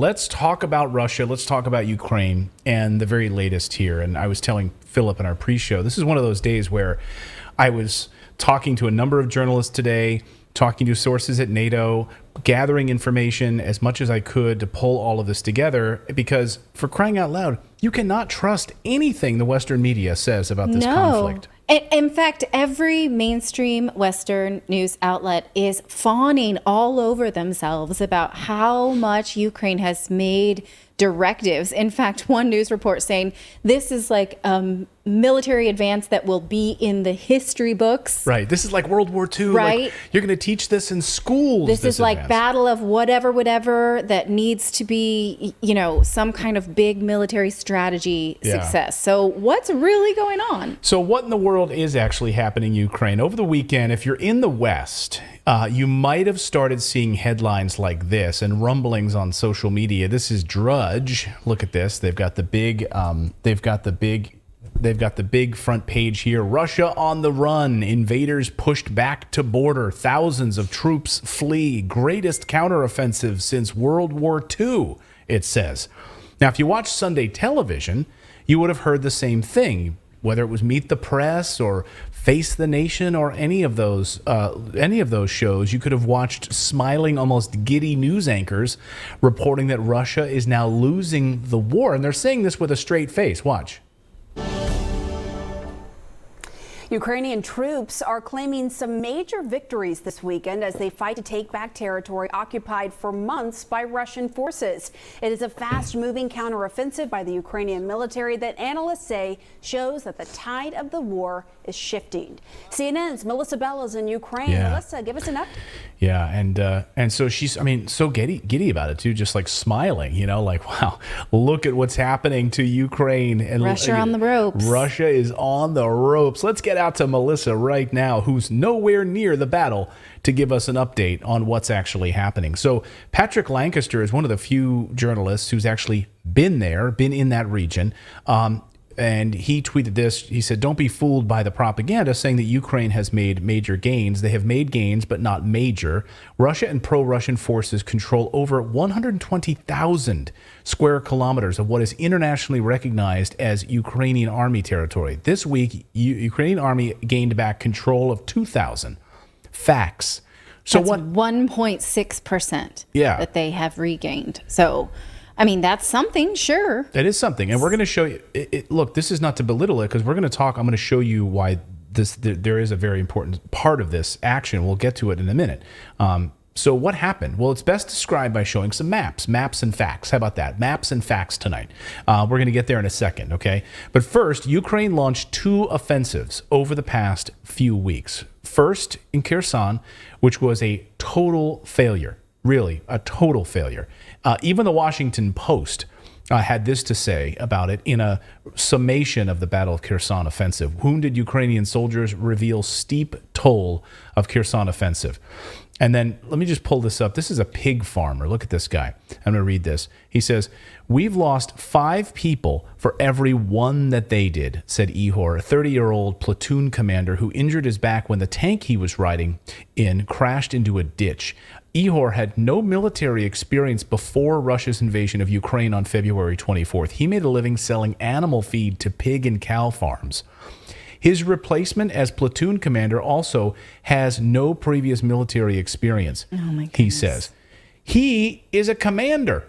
let's talk about Russia. Let's talk about Ukraine and the very latest here. And I was telling Philip in our pre-show, this is one of those days where I was talking to a number of journalists today, talking to sources at NATO, gathering information as much as I could to pull all of this together, because for crying out loud, you cannot trust anything the Western media says about this conflict. In fact, every mainstream Western news outlet is fawning all over themselves about how much Ukraine has made directives. In fact, one news report saying this is like military advance that will be in the history books. Right. This is like World War II. Right. Like, you're going to teach this in schools. This is like advance. battle of whatever that needs to be, some kind of big military strategy success. So what's really going on? So what in the world is actually happening in Ukraine? Over the weekend, if you're in the West, you might have started seeing headlines like this and rumblings on social media. This is Drudge. Look at this. They've got the big front page here. Russia on the run. Invaders pushed back to border. Thousands of troops flee. Greatest counteroffensive since World War II, it says. Now, if you watch Sunday television, you would have heard the same thing, whether it was Meet the Press or Face the Nation or any of those shows. You could have watched smiling, almost giddy news anchors reporting that Russia is now losing the war. And they're saying this with a straight face. Watch. Ukrainian troops are claiming some major victories this weekend as they fight to take back territory occupied for months by Russian forces. It is a fast-moving counteroffensive by the Ukrainian military that analysts say shows that the tide of the war is shifting. CNN's Melissa Bell is in Ukraine. Yeah. Melissa, give us an update. Yeah, and so she's, so giddy about it too, just like smiling, like, wow, look at what's happening to Ukraine. And Russia on the ropes. Russia is on the ropes. Let's get out to Melissa right now, who's nowhere near the battle, to give us an update on what's actually happening. So Patrick Lancaster is one of the few journalists who's actually been in that region. And he tweeted this. He said, "Don't be fooled by the propaganda saying that Ukraine has made major gains. They have made gains, but not major. Russia and pro-Russian forces control over 120,000 square kilometers of what is internationally recognized as Ukrainian army territory. This week, Ukrainian army gained back control of 2,000. Facts." So that's what? 1.6%. Yeah. That they have regained. So, that's something, sure. That is something. And we're going to show you, look, this is not to belittle it, because I'm going to show you why there is a very important part of this action. We'll get to it in a minute. So what happened? Well, it's best described by showing some maps and facts. How about that? Maps and facts tonight. We're going to get there in a second, okay? But first, Ukraine launched 2 offensives over the past few weeks. First, in Kherson, which was a total failure. Really, a total failure. Even the Washington Post had this to say about it in a summation of the Battle of Kherson offensive. Wounded Ukrainian soldiers reveal steep toll of Kherson offensive. And then let me just pull this up. This is a pig farmer. Look at this guy. I'm going to read this. He says, "We've lost 5 people for every one that they did," said Ihor, a 30-year-old platoon commander who injured his back when the tank he was riding in crashed into a ditch. Ihor had no military experience before Russia's invasion of Ukraine on February 24th. He made a living selling animal feed to pig and cow farms. His replacement as platoon commander also has no previous military experience. Oh my goodness. He says. He is a commander.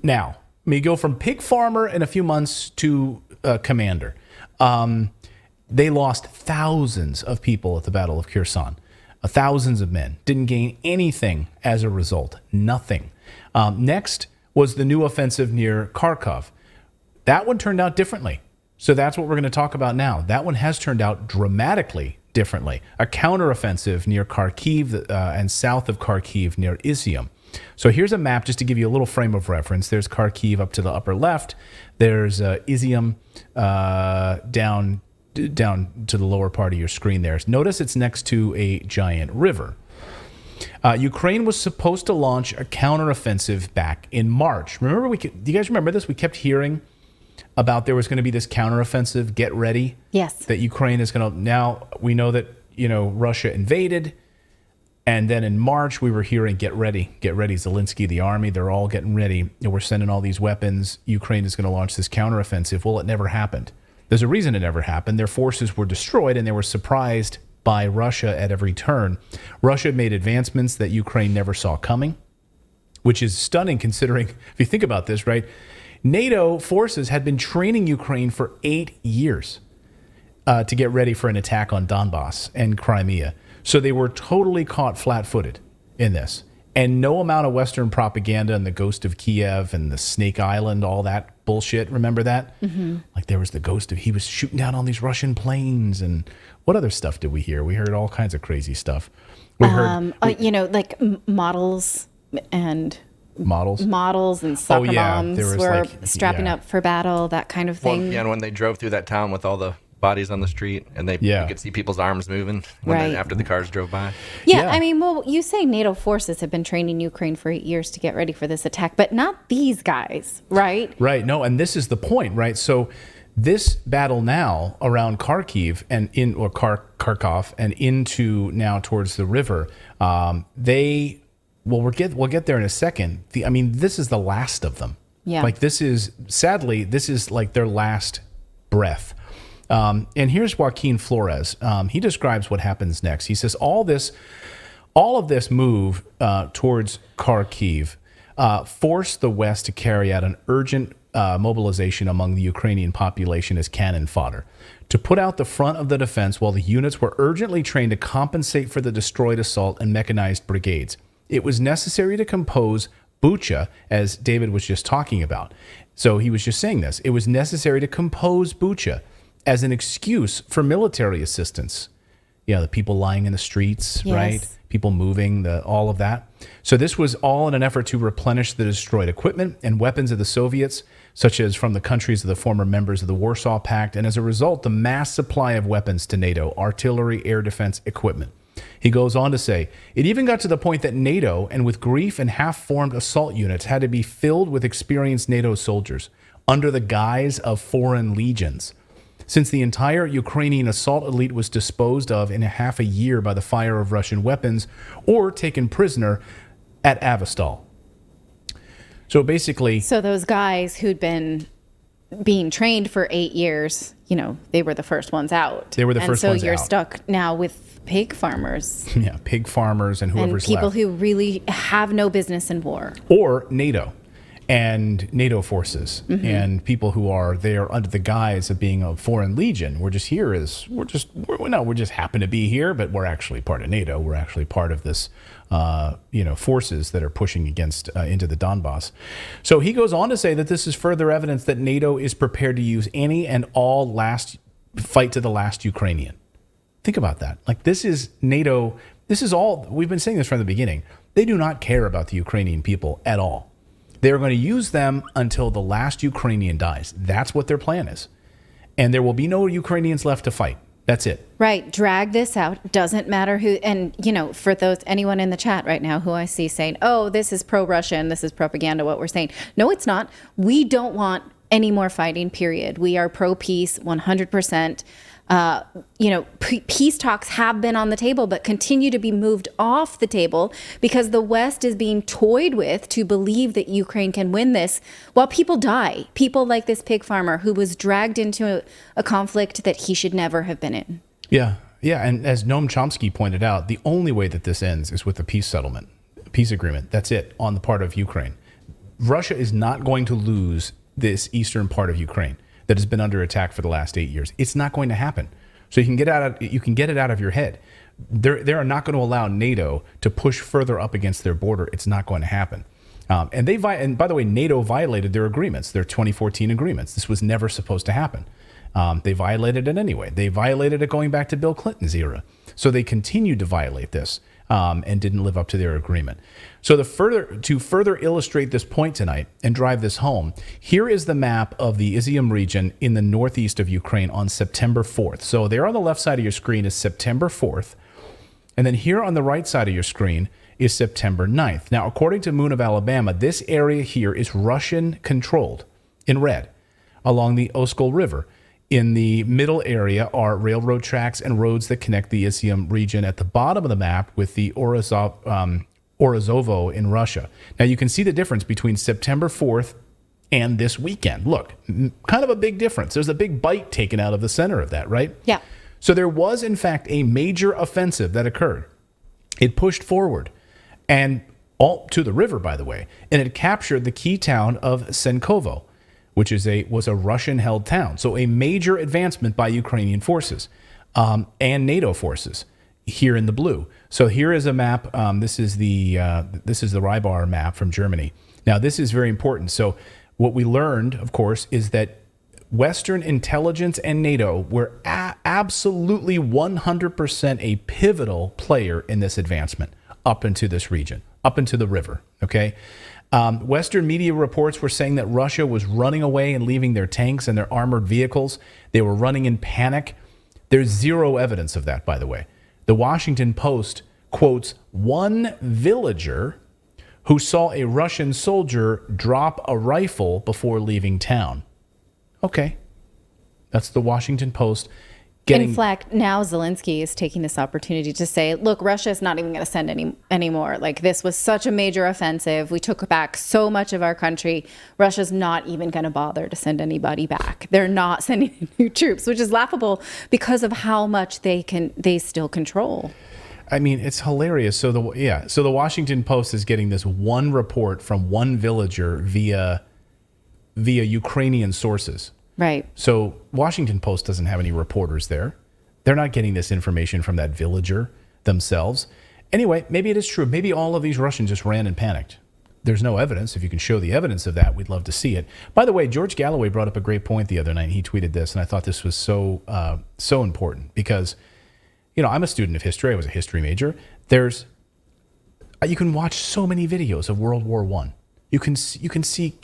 Now, may go from pig farmer in a few months to commander. They lost thousands of people at the Battle of Kherson. Thousands of men. Didn't gain anything as a result. Nothing. Next was the new offensive near Kharkov. That one turned out differently. So that's what we're going to talk about now. That one has turned out dramatically differently. A counteroffensive near Kharkiv and south of Kharkiv near Izium. So here's a map just to give you a little frame of reference. There's Kharkiv up to the upper left. There's Izium down to the lower part of your screen there. Notice it's next to a giant river. Ukraine was supposed to launch a counteroffensive back in March. Remember, do you guys remember this? We kept hearing about there was going to be this counteroffensive, get ready. Yes. That Ukraine is going to, now we know that, Russia invaded. And then in March, we were hearing, get ready, Zelensky, the army, they're all getting ready. And we're sending all these weapons. Ukraine is going to launch this counteroffensive. Well, it never happened. There's a reason it never happened. Their forces were destroyed, and they were surprised by Russia at every turn. Russia made advancements that Ukraine never saw coming, which is stunning considering, if you think about this, right? NATO forces had been training Ukraine for 8 years to get ready for an attack on Donbass and Crimea. So they were totally caught flat-footed in this. And no amount of Western propaganda and the ghost of Kiev and the Snake Island, all that bullshit. Remember that? Mm-hmm. Like there was the ghost of, he was shooting down on these Russian planes. And what other stuff did we hear? We heard all kinds of crazy stuff. We heard, like models and models and soccer moms were like, strapping up for battle, that kind of thing. Well, yeah, and when they drove through that town with all the bodies on the street, and you could see people's arms moving after the cars drove by. Yeah, I mean, well, you say NATO forces have been training Ukraine for 8 years to get ready for this attack, but not these guys, right? Right. No, and this is the point, right? So this battle now around Kharkiv and Kharkov and into now towards the river, we'll get there in a second. This is the last of them. Yeah. Like this is like their last breath. And here's Joaquin Flores. He describes what happens next. He says all of this move towards Kharkiv forced the West to carry out an urgent mobilization among the Ukrainian population as cannon fodder to put out the front of the defense while the units were urgently trained to compensate for the destroyed assault and mechanized brigades. It was necessary to compose Bucha, as David was just talking about. So he was just saying this. It was necessary to compose Bucha as an excuse for military assistance. Yeah, the people lying in the streets, yes. Right? People moving, all of that. So this was all in an effort to replenish the destroyed equipment and weapons of the Soviets, such as from the countries of the former members of the Warsaw Pact, and as a result, the mass supply of weapons to NATO, artillery, air defense equipment. He goes on to say, it even got to the point that NATO, and with grief and half-formed assault units, had to be filled with experienced NATO soldiers under the guise of foreign legions. Since the entire Ukrainian assault elite was disposed of in half a year by the fire of Russian weapons or taken prisoner at Avastal. So basically... So those guys who'd been being trained for 8 years, they were the first ones out. They were the first ones out. And so you're stuck now with pig farmers. Yeah, pig farmers and whoever's left. And people left. who really have no business in war. Or NATO. And NATO forces and people who are there under the guise of being a foreign legion. We're just happen to be here, but we're actually part of NATO. We're actually part of this, forces that are pushing against into the Donbass. So he goes on to say that this is further evidence that NATO is prepared to use any and all fight to the last Ukrainian. Think about that. Like this is NATO. This is all, we've been saying this from the beginning. They do not care about the Ukrainian people at all. They're going to use them until the last Ukrainian dies. That's what their plan is. And there will be no Ukrainians left to fight. That's it. Right. Drag this out. Doesn't matter who. And, for anyone in the chat right now who I see saying, oh, this is pro-Russian, this is propaganda, what we're saying. No, it's not. We don't want any more fighting, period. We are pro-peace 100%. Peace talks have been on the table, but continue to be moved off the table because the West is being toyed with to believe that Ukraine can win this while people die. People like this pig farmer who was dragged into a conflict that he should never have been in. Yeah. Yeah. And as Noam Chomsky pointed out, the only way that this ends is with a peace settlement, a peace agreement. That's it on the part of Ukraine. Russia is not going to lose this eastern part of Ukraine that has been under attack for the last 8 years. It's not going to happen. So you can get it out of your head. They are not going to allow NATO to push further up against their border. It's not going to happen. And by the way, NATO violated their agreements, their 2014 agreements. This was never supposed to happen. They violated it anyway. They violated it going back to Bill Clinton's era. So they continued to violate this and didn't live up to their agreement. So to further illustrate this point tonight and drive this home, here is the map of the Izium region in the northeast of Ukraine on September 4th. So there on the left side of your screen is September 4th. And then here on the right side of your screen is September 9th. Now, according to Moon of Alabama, this area here is Russian controlled in red along the Oskol River. In the middle area are railroad tracks and roads that connect the Isium region at the bottom of the map with the Orozovo in Russia. Now you can see the difference between September 4th and this weekend. Look, kind of a big difference. There's a big bite taken out of the center of that, right? Yeah. So there was, in fact, a major offensive that occurred. It pushed forward and all to the river, by the way, and it captured the key town of Senkovo, which was a Russian-held town. So a major advancement by Ukrainian forces and NATO forces here in the blue. So here is a map. This is the Rybar map from Germany. Now, this is very important. So what we learned, of course, is that Western intelligence and NATO were absolutely 100% a pivotal player in this advancement up into this region, up into the river, okay? Western media reports were saying that Russia was running away and leaving their tanks and their armored vehicles. They were running in panic. There's zero evidence of that, by the way. The Washington Post quotes one villager who saw a Russian soldier drop a rifle before leaving town. Okay. That's the Washington Post. In fact, now Zelensky is taking this opportunity to say, look, Russia is not even going to send anymore. Like, this was such a major offensive. We took back so much of our country. Russia's not even going to bother to send anybody back. They're not sending new troops, which is laughable because of how much they still control. I mean, it's hilarious. So the Washington Post is getting this one report from one villager via Ukrainian sources. Right. So Washington Post doesn't have any reporters there. They're not getting this information from that villager themselves. Anyway, maybe it is true. Maybe all of these Russians just ran and panicked. There's no evidence. If you can show the evidence of that, we'd love to see it. By the way, George Galloway brought up a great point the other night. He tweeted this, and I thought this was so important because, I'm a student of history. I was a history major. You can watch so many videos of World War I. You can see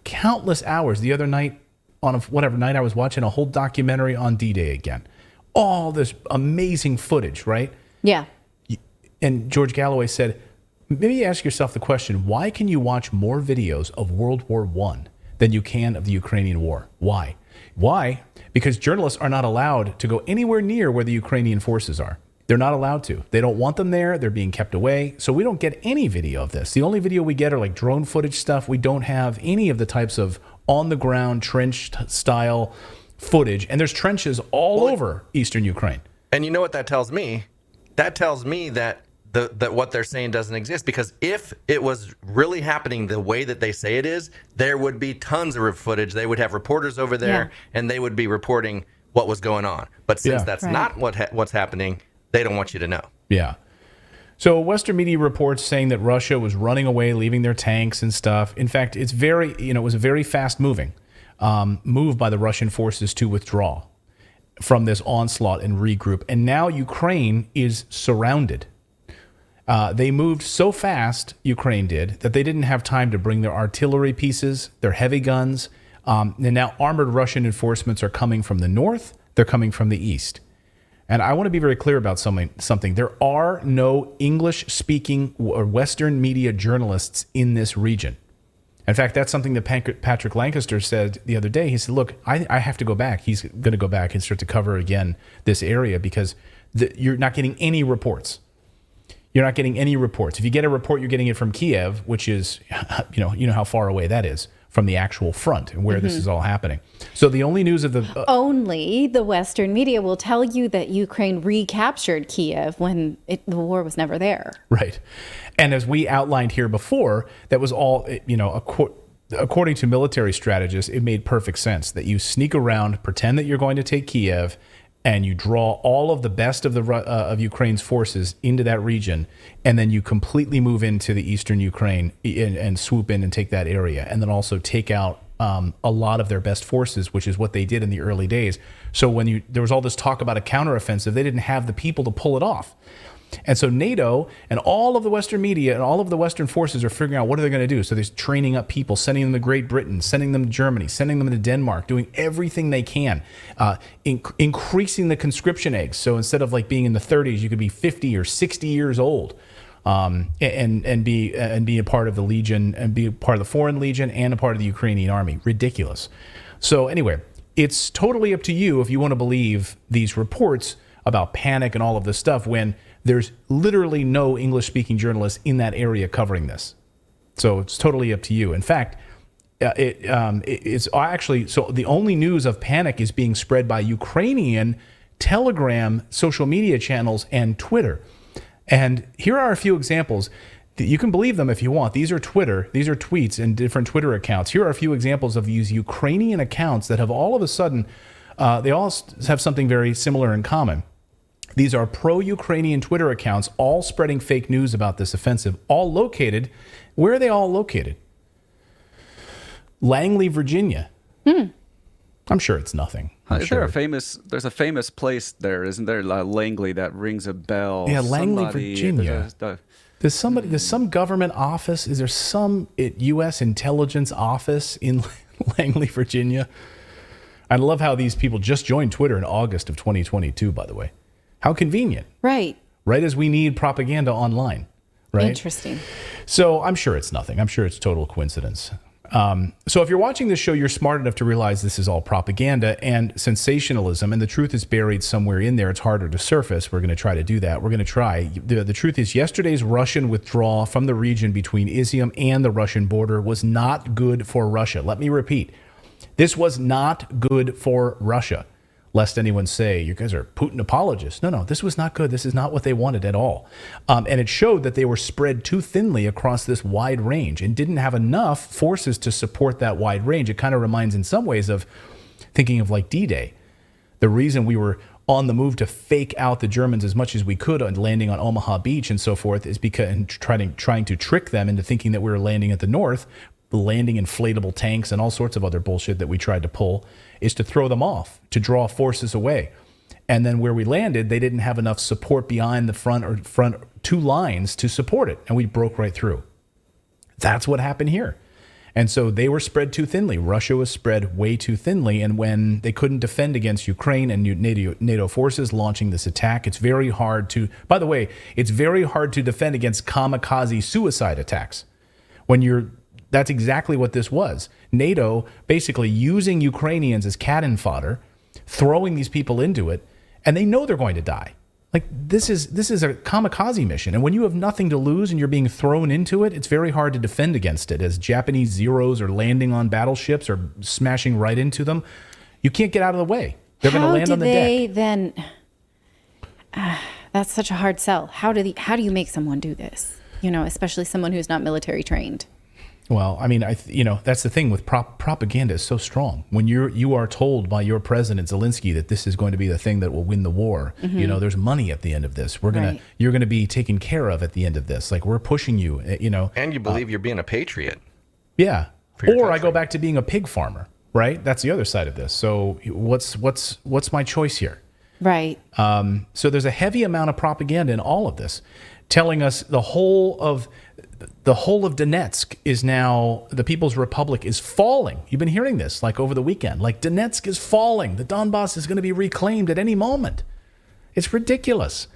countless hours. The other night, on whatever night I was watching a whole documentary on D-Day again. All this amazing footage, right? Yeah. And George Galloway said, maybe ask yourself the question, why can you watch more videos of World War I than you can of the Ukrainian war? Why? Why? Because journalists are not allowed to go anywhere near where the Ukrainian forces are. They're not allowed to. They don't want them there. They're being kept away. So we don't get any video of this. The only video we get are like drone footage stuff. We don't have any of the types of on-the-ground trench-style footage. And there's trenches all over eastern Ukraine. And you know what that tells me? That tells me that that what they're saying doesn't exist, because if it was really happening the way that they say it is, there would be tons of footage. They would have reporters over there, and they would be reporting what was going on. But since that's not what's happening, they don't want you to know. Yeah. So Western media reports saying that Russia was running away, leaving their tanks and stuff. In fact, it was a very fast moving move by the Russian forces to withdraw from this onslaught and regroup. And now Ukraine is surrounded. They moved so fast, Ukraine did, that they didn't have time to bring their artillery pieces, their heavy guns. And now armored Russian enforcements are coming from the north. They're coming from the east. And I want to be very clear about something. There are no English-speaking or Western media journalists in this region. In fact, that's something that Patrick Lancaster said the other day. He said, look, I have to go back. He's going to go back and start to cover again this area because you're not getting any reports. You're not getting any reports. If you get a report, you're getting it from Kiev, which is, you know how far away that is from the actual front and where this is all happening. So the only news of the... only the Western media will tell you that Ukraine recaptured Kiev when the war was never there. Right. And as we outlined here before, that was all, according to military strategists, it made perfect sense that you sneak around, pretend that you're going to take Kiev, and you draw all of the best of Ukraine's forces into that region, and then you completely move into the eastern Ukraine and swoop in and take that area, and then also take out a lot of their best forces, which is what they did in the early days. So when there was all this talk about a counteroffensive, they didn't have the people to pull it off. And so NATO and all of the Western media and all of the Western forces are figuring out what are they going to do. So they're training up people, sending them to Great Britain, sending them to Germany, sending them to Denmark, doing everything they can, increasing the conscription age. So instead of like being in the 30s, you could be 50 or 60 years old and be a part of the Legion and be a part of the Foreign Legion and a part of the Ukrainian army. Ridiculous. So anyway, it's totally up to you if you want to believe these reports about panic and all of this stuff when there's literally no English-speaking journalists in that area covering this. So it's totally up to you. In fact, it's actually, so the only news of panic is being spread by Ukrainian Telegram social media channels and Twitter. And here are a few examples. You can believe them if you want. These are tweets and different Twitter accounts. Here are a few examples of these Ukrainian accounts that have all of a sudden, they all have something very similar in common. These are pro-Ukrainian Twitter accounts, all spreading fake news about this offensive, all located. Where are they all located? Langley, Virginia. I'm sure it's nothing. There's a famous place there, isn't there? Langley, that rings a bell. Yeah, Langley, Virginia. There's some government office? Is there some U.S. intelligence office in Langley, Virginia? I love how these people just joined Twitter in August of 2022, by the way. How convenient. Right. Right as we need propaganda online. Right? Interesting. So I'm sure it's nothing. I'm sure it's total coincidence. So if you're watching this show, you're smart enough to realize this is all propaganda and sensationalism, and the truth is buried somewhere in there. It's harder to surface. We're going to try to do that. We're going to try. The truth is yesterday's Russian withdrawal from the region between Izium and the Russian border was not good for Russia. Let me repeat. This was not good for Russia. Lest anyone say, you guys are Putin apologists. No, this was not good. This is not what they wanted at all. And it showed that they were spread too thinly across this wide range and didn't have enough forces to support that wide range. It kind of reminds in some ways of thinking of like D-Day. The reason we were on the move to fake out the Germans as much as we could on landing on Omaha Beach and so forth is because and trying to trick them into thinking that we were landing at the north, landing inflatable tanks and all sorts of other bullshit that we tried to pull, is to throw them off, to draw forces away. And then where we landed, they didn't have enough support behind the front two lines to support it, and we broke right through. That's what happened here. And so they were spread too thinly. Russia was spread way too thinly, and when they couldn't defend against Ukraine and NATO forces launching this attack, it's very hard to, by the way, it's very hard to defend against kamikaze suicide attacks. That's exactly what this was. NATO basically using Ukrainians as cannon fodder, throwing these people into it, and they know they're going to die. Like this is a kamikaze mission, and when you have nothing to lose and you're being thrown into it, it's very hard to defend against it. As Japanese Zeros are landing on battleships or smashing right into them, you can't get out of the way. They're going to land on the deck. Then? That's such a hard sell. How do you make someone do this? Especially someone who's not military trained. Well, I mean, that's the thing with propaganda is so strong. When you are told by your president Zelensky that this is going to be the thing that will win the war, there's money at the end of this. You're going to be taken care of at the end of this. Like we're pushing you, And you believe you're being a patriot. Yeah. Or country. I go back to being a pig farmer, right? That's the other side of this. So what's my choice here? Right. So there's a heavy amount of propaganda in all of this, telling us the whole of Donetsk is now, the People's Republic is falling. You've been hearing this like over the weekend. Like Donetsk is falling. The Donbass is going to be reclaimed at any moment. It's ridiculous,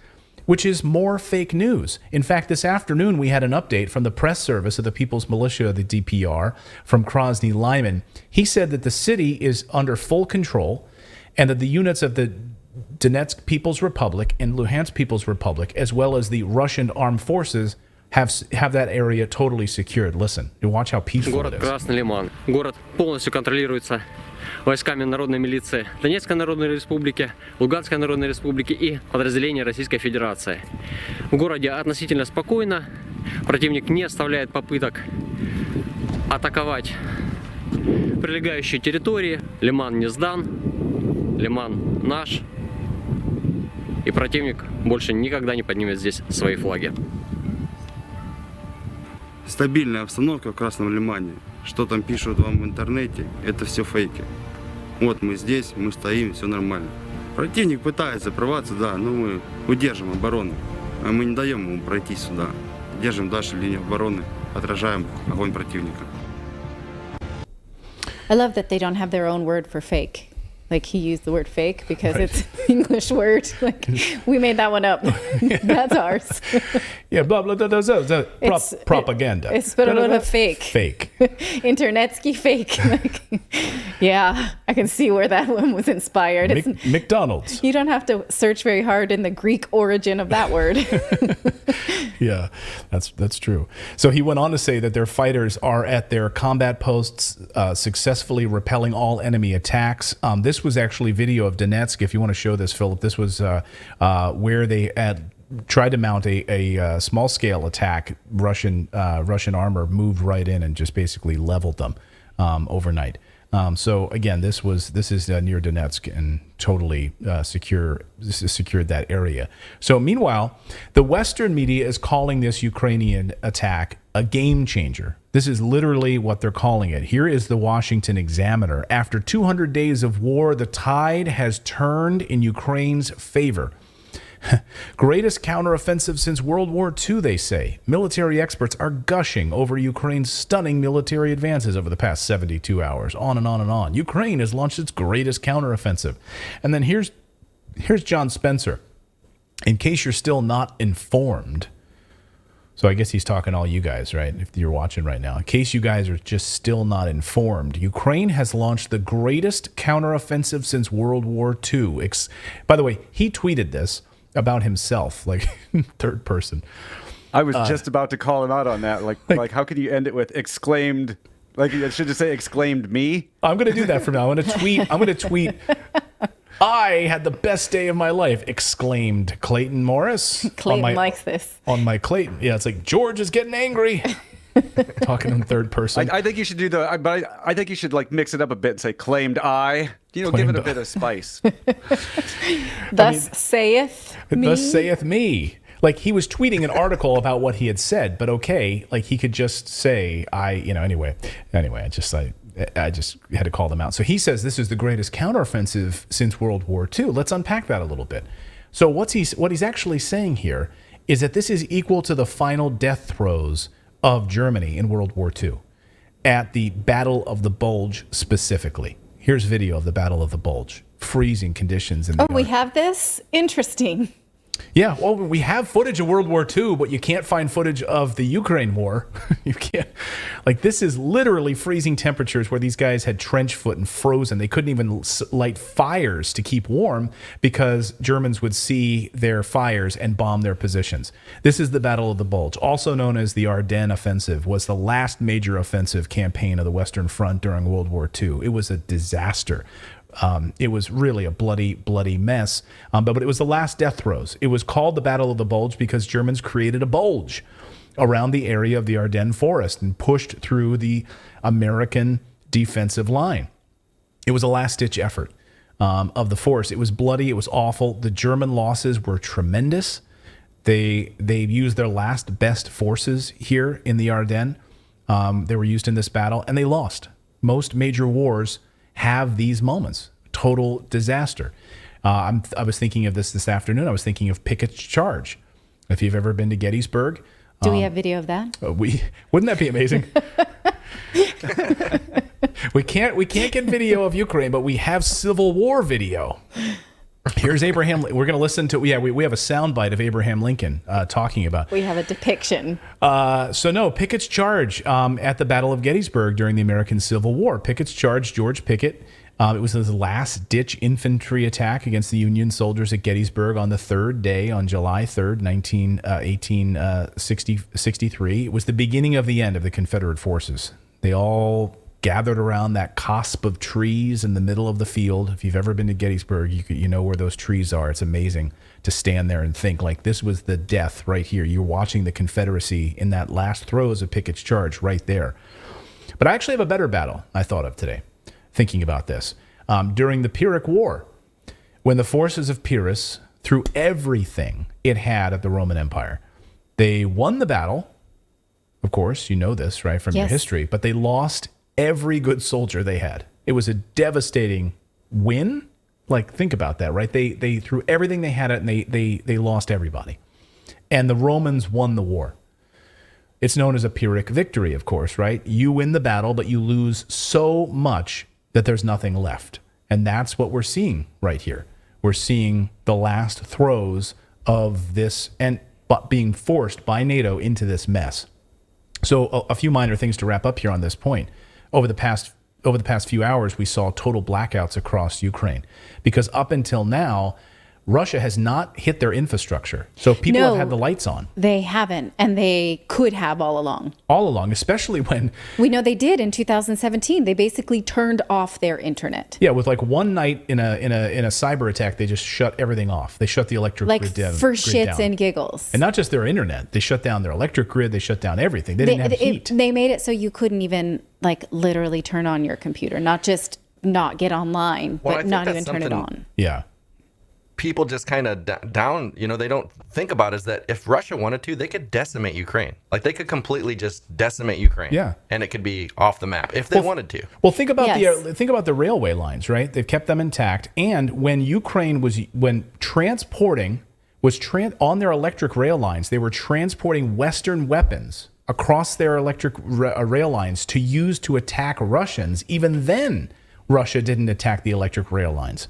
which is more fake news. In fact, this afternoon we had an update from the press service of the People's Militia, the DPR, from Krasny Lyman. He said that the city is under full control and that the units of the Donetsk People's Republic and Luhansk People's Republic, as well as the Russian armed forces, have that area totally secured. Listen, you watch how peaceful Город it is. Красный Лиман. Город полностью контролируется войсками Народной милиции Донецкой Народной Республики, Луганской Народной Республики и подразделения Российской Федерации. В городе относительно спокойно. Противник не оставляет попыток атаковать прилегающие территории. Лиман не сдан. Лиман наш. И противник больше никогда не поднимет здесь свои флаги. Стабильная обстановка в Красном Лимане. Что там пишут вам в интернете, это все фейки. Вот мы здесь, мы стоим, все нормально. Противник пытается прорваться, да, но мы удержим оборону. А мы не даем ему пройти сюда. Держим дальше линию обороны, отражаем огонь противника. I love that they don't have their own word for fake. Like he used the word fake because it's an English word. Like we made that one up. That's ours. Yeah, blah, blah, blah, blah, blah. Propaganda. It's but a fake. Fake. Internetsky fake. Like, yeah, I can see where that one was inspired. McDonald's. You don't have to search very hard in the Greek origin of that word. Yeah, that's true. So he went on to say that their fighters are at their combat posts, successfully repelling all enemy attacks. This was actually video of Donetsk. If you want to show this, Philip, this was where they had tried to mount a small-scale attack. Russian armor moved right in and just basically leveled them overnight. So again, this is near Donetsk and totally secured that area. So meanwhile, the Western media is calling this Ukrainian attack a game changer. This is literally what they're calling it. Here is the Washington Examiner. After 200 days of war, the tide has turned in Ukraine's favor. Greatest counteroffensive since World War II, they say. Military experts are gushing over Ukraine's stunning military advances over the past 72 hours. On and on and on. Ukraine has launched its greatest counteroffensive. And then here's John Spencer. In case you're still not informed. So I guess he's talking to all you guys, right? If you're watching right now. In case you guys are just still not informed, Ukraine has launched the greatest counteroffensive since World War II. By the way, he tweeted this about himself, like third person. I was just about to call him out on that. Like how could you end it with exclaimed? Like, it should just say exclaimed me. I'm going to do that from now. I'm going to tweet. I had the best day of my life! Exclaimed Clayton Morris. Clayton likes this. On my Clayton. Yeah, it's like, George is getting angry. Talking in third person. I think you should do I think you should like mix it up a bit and say claimed I. Give it a bit of spice. Thus saith me. Thus saith me. Like, he was tweeting an article about what he had said, but okay, like he could just say anyway, I just had to call them out. So he says this is the greatest counteroffensive since World War II. Let's unpack that a little bit. So what he's actually saying here is that this is equal to the final death throes of Germany in World War II at the Battle of the Bulge specifically. Here's video of the Battle of the Bulge. Freezing conditions in the we have this? Interesting. Yeah, well, we have footage of World War II, but you can't find footage of the Ukraine war. You can't. Like, this is literally freezing temperatures where these guys had trench foot and frozen. They couldn't even light fires to keep warm because Germans would see their fires and bomb their positions. This is the Battle of the Bulge, also known as the Ardennes Offensive, was the last major offensive campaign of the Western Front during World War II. It was a disaster. It was really a bloody, bloody mess. But it was the last death throes. It was called the Battle of the Bulge because Germans created a bulge around the area of the Ardennes forest and pushed through the American defensive line. It was a last-ditch effort of the force. It was bloody. It was awful. The German losses were tremendous. They used their last best forces here in the Ardennes. They were used in this battle, and they lost. Most major wars have these moments. Total disaster. I was thinking of this afternoon. I was thinking of Pickett's Charge. If you've ever been to Gettysburg. Do we have video of that? Wouldn't that be amazing? We can't get video of Ukraine, but we have Civil War video. Here's Abraham. We're going to listen to, we have a soundbite of Abraham Lincoln talking about. We have a depiction. Pickett's Charge at the Battle of Gettysburg during the American Civil War. Pickett's Charge, George Pickett. It was his last-ditch infantry attack against the Union soldiers at Gettysburg on the third day, on July 3rd, 1863. It was the beginning of the end of the Confederate forces. They all gathered around that cusp of trees in the middle of the field. If you've ever been to Gettysburg, you know where those trees are. It's amazing to stand there and think, like, this was the death right here. You're watching the Confederacy in that last throes of Pickett's Charge right there. But I actually have a better battle I thought of today, thinking about this. During the Pyrrhic War, when the forces of Pyrrhus threw everything it had at the Roman Empire, they won the battle. Of course, you know this, right, from your history, but they lost every good soldier they had. It was a devastating win. Like, think about that, right? They threw everything they had at, and they lost everybody. And the Romans won the war. It's known as a Pyrrhic victory, of course, right? You win the battle, but you lose so much that there's nothing left. And that's what we're seeing right here. We're seeing the last throes of this, but being forced by NATO into this mess. So a few minor things to wrap up here on this point. Over the past few hours, we saw total blackouts across Ukraine because up until now, Russia has not hit their infrastructure. So people have had the lights on. They haven't, and they could have all along. All along, especially when... We know they did in 2017. They basically turned off their internet. Yeah, with like one night in a cyber attack, they just shut everything off. They shut the electric grid down. For shits and giggles. And not just their internet. They shut down their electric grid. They shut down everything. They didn't have heat. They made it so you couldn't even like literally turn on your computer. Not just not get online, but not even turn it on. Yeah. People just kind of down, they don't think about is that if Russia wanted to, they could decimate Ukraine. Like they could completely just decimate Ukraine. Yeah. And it could be off the map if they wanted to. Well, think about the railway lines, right? They've kept them intact. And when Ukraine when transporting on their electric rail lines, they were transporting Western weapons across their electric rail lines to use to attack Russians. Even then, Russia didn't attack the electric rail lines.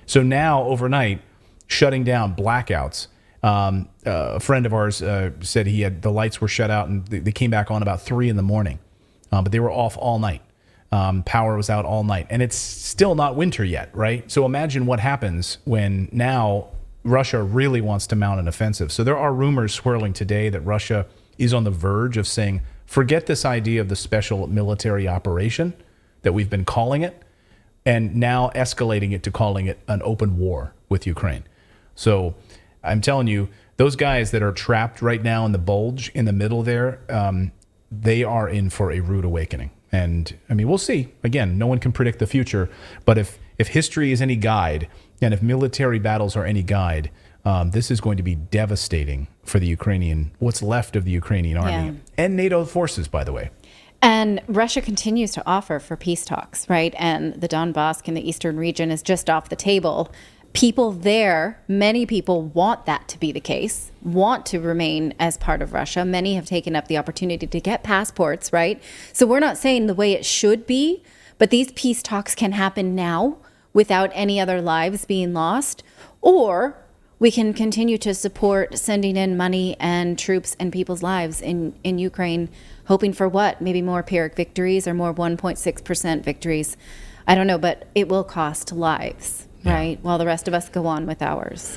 So now, overnight, shutting down blackouts. A friend of ours said the lights were shut out and they came back on about 3 a.m, but they were off all night. Power was out all night, and it's still not winter yet, right? So imagine what happens when now Russia really wants to mount an offensive. So there are rumors swirling today that Russia is on the verge of saying, forget this idea of the special military operation that we've been calling it, and now escalating it to calling it an open war with Ukraine. So I'm telling you, those guys that are trapped right now in the bulge in the middle there, they are in for a rude awakening. And I mean, we'll see. Again, no one can predict the future. But if history is any guide, and if military battles are any guide, this is going to be devastating for what's left of the Ukrainian army and NATO forces, by the way. And Russia continues to offer for peace talks, right? And the Donbass in the eastern region is just off the table. People there, many people want that to be the case, want to remain as part of Russia. Many have taken up the opportunity to get passports, right? So we're not saying the way it should be, but these peace talks can happen now without any other lives being lost. Or we can continue to support sending in money and troops and people's lives in Ukraine, hoping for what? Maybe more Pyrrhic victories or more 1.6% victories. I don't know, but it will cost lives. Right, while the rest of us go on with ours.